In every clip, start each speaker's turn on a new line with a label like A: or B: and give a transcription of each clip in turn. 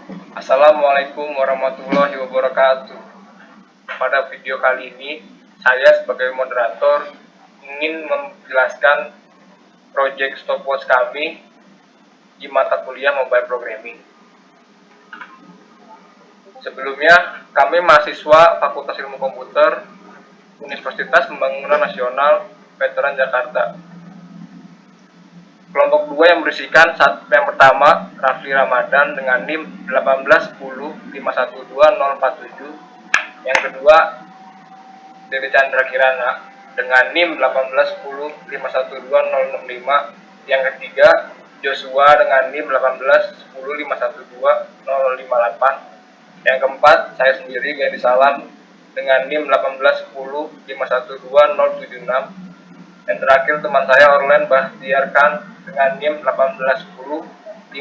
A: Assalamualaikum warahmatullahi wabarakatuh. Pada video kali ini, saya sebagai moderator ingin menjelaskan proyek stopwatch kami di mata kuliah Mobile Programming. Sebelumnya, kami mahasiswa Fakultas Ilmu Komputer Universitas Pembangunan Nasional Veteran Jakarta. Kelompok 2 yang berisikan yang pertama, Rafli Ramadan dengan NIM 18105120047. Yang kedua, Dede Chandra Kirana dengan NIM 18105120065. Yang ketiga, Joshua dengan NIM 18105120058. Yang keempat, saya sendiri Gadi Salam dengan NIM 18105120076. Yang terakhir, teman saya Orlen Bahtiarkan dengan NIM 18105121112.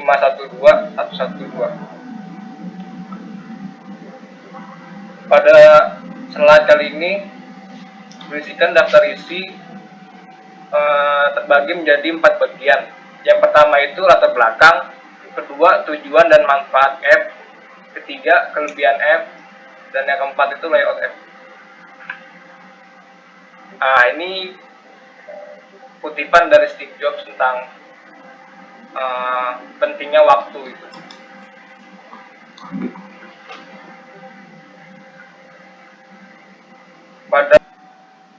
A: Pada slide kali ini berisikan daftar isi terbagi menjadi 4 bagian. Yang pertama itu latar belakang, kedua tujuan dan manfaat app, ketiga kelebihan app, dan yang keempat itu layout app. Ini kutipan dari Steve Jobs tentang pentingnya waktu itu.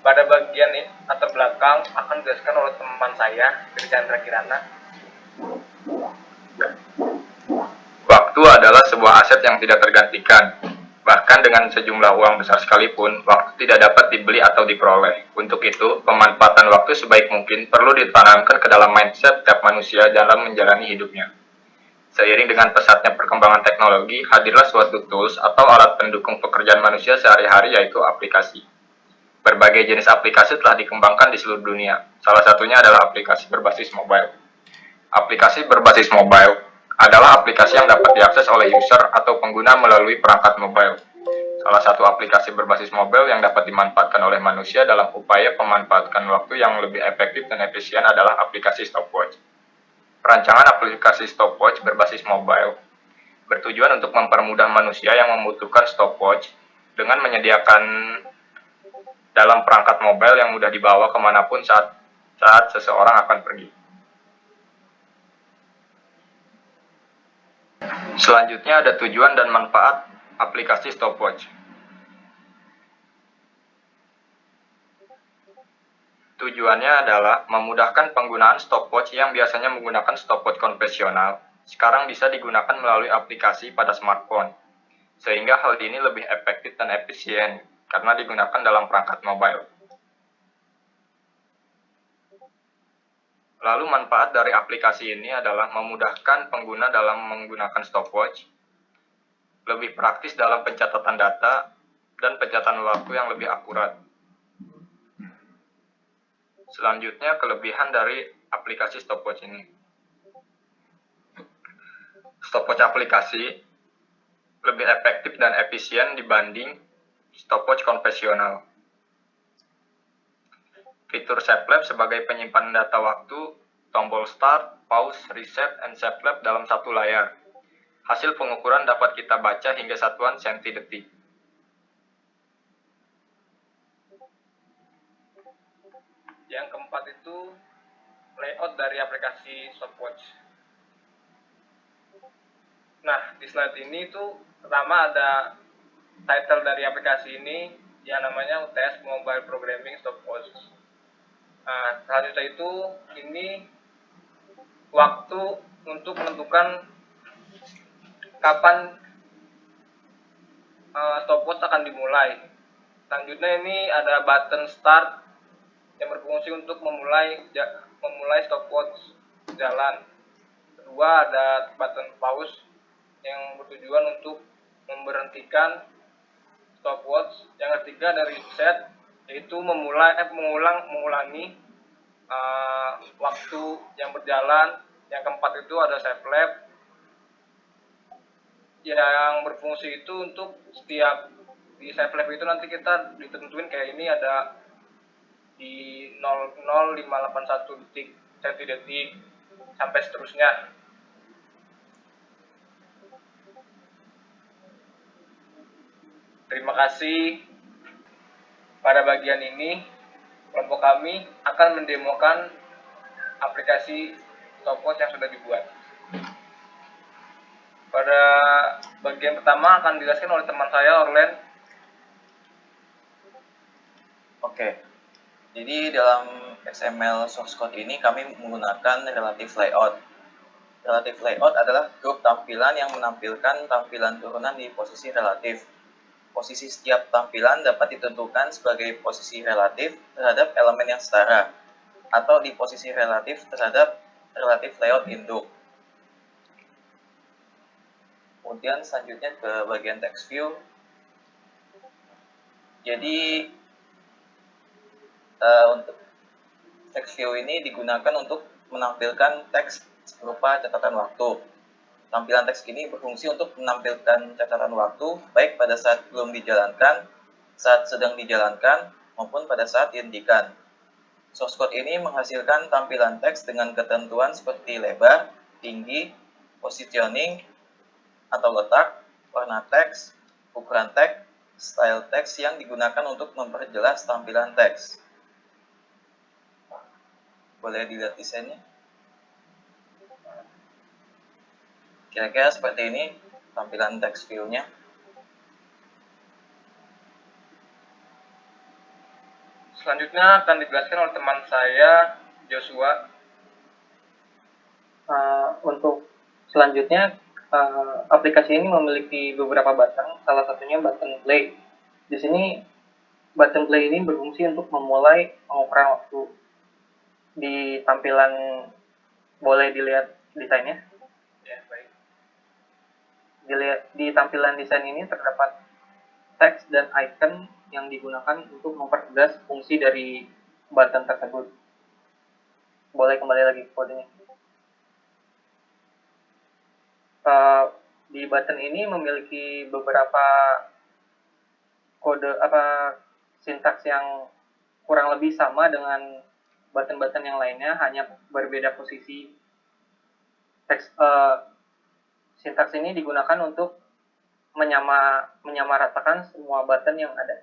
A: Pada bagian latar belakang akan dijelaskan oleh teman saya, Dede Chandra Kirana.
B: Waktu adalah sebuah aset yang tidak tergantikan. Bahkan dengan sejumlah uang besar sekalipun, waktu tidak dapat dibeli atau diperoleh. Untuk itu, pemanfaatan waktu sebaik mungkin perlu ditanamkan ke dalam mindset setiap manusia dalam menjalani hidupnya. Seiring dengan pesatnya perkembangan teknologi, hadirlah suatu tools atau alat pendukung pekerjaan manusia sehari-hari, yaitu aplikasi. Berbagai jenis aplikasi telah dikembangkan di seluruh dunia. Salah satunya adalah aplikasi berbasis mobile. Aplikasi berbasis mobile adalah aplikasi yang dapat diakses oleh user atau pengguna melalui perangkat mobile. Salah satu aplikasi berbasis mobile yang dapat dimanfaatkan oleh manusia dalam upaya memanfaatkan waktu yang lebih efektif dan efisien adalah aplikasi stopwatch. Perancangan aplikasi stopwatch berbasis mobile bertujuan untuk mempermudah manusia yang membutuhkan stopwatch dengan menyediakan dalam perangkat mobile yang mudah dibawa kemanapun saat seseorang akan pergi. Selanjutnya ada tujuan dan manfaat aplikasi stopwatch. Tujuannya adalah memudahkan penggunaan stopwatch yang biasanya menggunakan stopwatch konvensional, sekarang bisa digunakan melalui aplikasi pada smartphone, sehingga hal ini lebih efektif dan efisien karena digunakan dalam perangkat mobile. Lalu manfaat dari aplikasi ini adalah memudahkan pengguna dalam menggunakan stopwatch, lebih praktis dalam pencatatan data, dan pencatatan waktu yang lebih akurat. Selanjutnya, kelebihan dari aplikasi stopwatch ini. Stopwatch aplikasi lebih efektif dan efisien dibanding stopwatch konvensional. Fitur SafeLab sebagai penyimpanan data waktu, tombol Start, Pause, Reset, and SafeLab dalam satu layar. Hasil pengukuran dapat kita baca hingga satuan senti detik.
A: Yang keempat itu layout dari aplikasi stopwatch. Nah, di slide ini tuh pertama ada title dari aplikasi ini yang namanya UTS Mobile Programming Stopwatch. Nah, selanjutnya itu ini waktu untuk menentukan kapan stopwatch akan dimulai. Selanjutnya ini ada button start yang berfungsi untuk memulai stopwatch jalan. Kedua ada button pause yang bertujuan untuk memberhentikan stopwatch. Yang ketiga dari reset yaitu mengulangi waktu yang berjalan. Yang keempat itu ada SafeLab yang berfungsi itu untuk setiap di SafeLab itu nanti kita ditentuin kayak ini ada di 00581 detik, senti detik sampai seterusnya. Terima kasih. Pada bagian ini, kelompok kami akan mendemokan aplikasi Stopwatch yang sudah dibuat. Pada bagian pertama akan dijelaskan oleh teman saya, Orlen.
C: Oke, jadi dalam XML source code ini kami menggunakan relative layout. Relative layout adalah grup tampilan yang menampilkan tampilan turunan di posisi relatif. Posisi setiap tampilan dapat ditentukan sebagai posisi relatif terhadap elemen yang setara, atau di posisi relatif terhadap relative layout induk. Kemudian selanjutnya ke bagian text view. Jadi untuk text view ini digunakan untuk menampilkan teks berupa catatan waktu. Tampilan teks ini berfungsi untuk menampilkan catatan waktu baik pada saat belum dijalankan, saat sedang dijalankan, maupun pada saat dihentikan. Source code ini menghasilkan tampilan teks dengan ketentuan seperti lebar, tinggi, positioning atau letak, warna teks, ukuran teks, style teks yang digunakan untuk memperjelas tampilan teks. Boleh dilihat desainnya. Kira-kira seperti ini tampilan text view-nya.
A: Selanjutnya akan dijelaskan oleh teman saya, Joshua. Untuk selanjutnya, aplikasi ini memiliki beberapa button, salah satunya button play. Di sini button play ini berfungsi untuk memulai pengukuran waktu. Di tampilan, boleh dilihat desainnya. Ya, baik. Di tampilan desain ini terdapat teks dan icon yang digunakan untuk mempertegas fungsi dari button tersebut. Boleh kembali lagi ke kodenya. Di button ini memiliki beberapa kode sintaks yang kurang lebih sama dengan button-button yang lainnya, hanya berbeda posisi. Sintaks ini digunakan untuk menyamaratakan semua button yang ada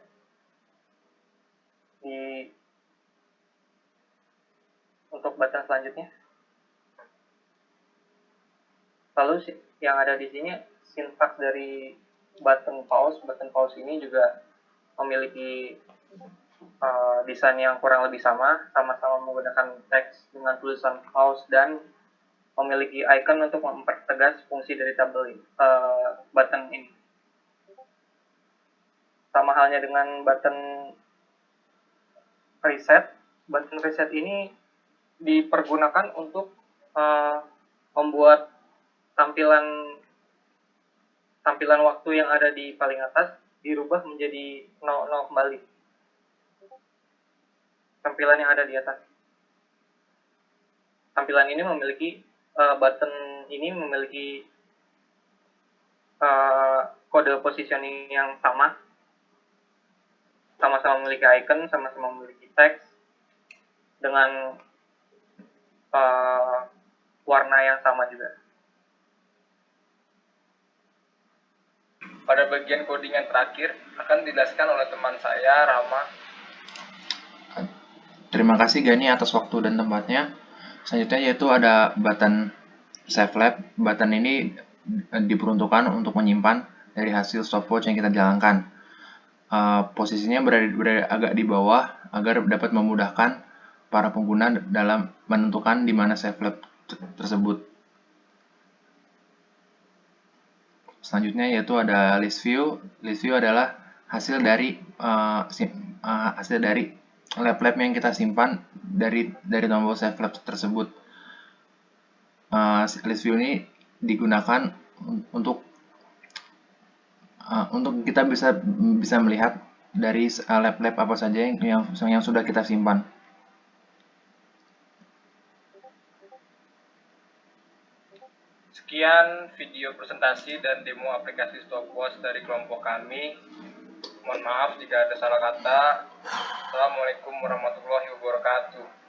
A: untuk button selanjutnya. Lalu yang ada di sini sintaks dari button pause ini juga memiliki desain yang kurang lebih sama-sama menggunakan teks dengan tulisan pause dan memiliki icon untuk mempertegas fungsi dari tabel button ini. Sama halnya dengan button reset ini dipergunakan untuk membuat tampilan waktu yang ada di paling atas dirubah menjadi 00 kembali. Tampilan yang ada di atas. Tampilan ini memiliki button ini memiliki kode positioning yang sama-sama memiliki icon, sama-sama memiliki teks dengan warna yang sama juga. Pada bagian coding yang terakhir akan dijelaskan oleh teman saya, Rama.
D: Terima kasih Gani atas waktu dan tempatnya. Selanjutnya yaitu ada button Save Lab. Button ini diperuntukkan untuk menyimpan dari hasil stopwatch yang kita jalankan. Posisinya berada agak di bawah agar dapat memudahkan para pengguna dalam menentukan di mana Save Lab tersebut. Selanjutnya yaitu ada list view. List view adalah hasil dari lab-lab yang kita simpan dari tombol Save Lab tersebut. List view ini digunakan untuk kita bisa melihat dari lab-lab apa saja yang sudah kita simpan.
A: Sekian video presentasi dan demo aplikasi Stopwatch dari kelompok kami. Mohon maaf jika ada salah kata. Assalamualaikum warahmatullahi wabarakatuh.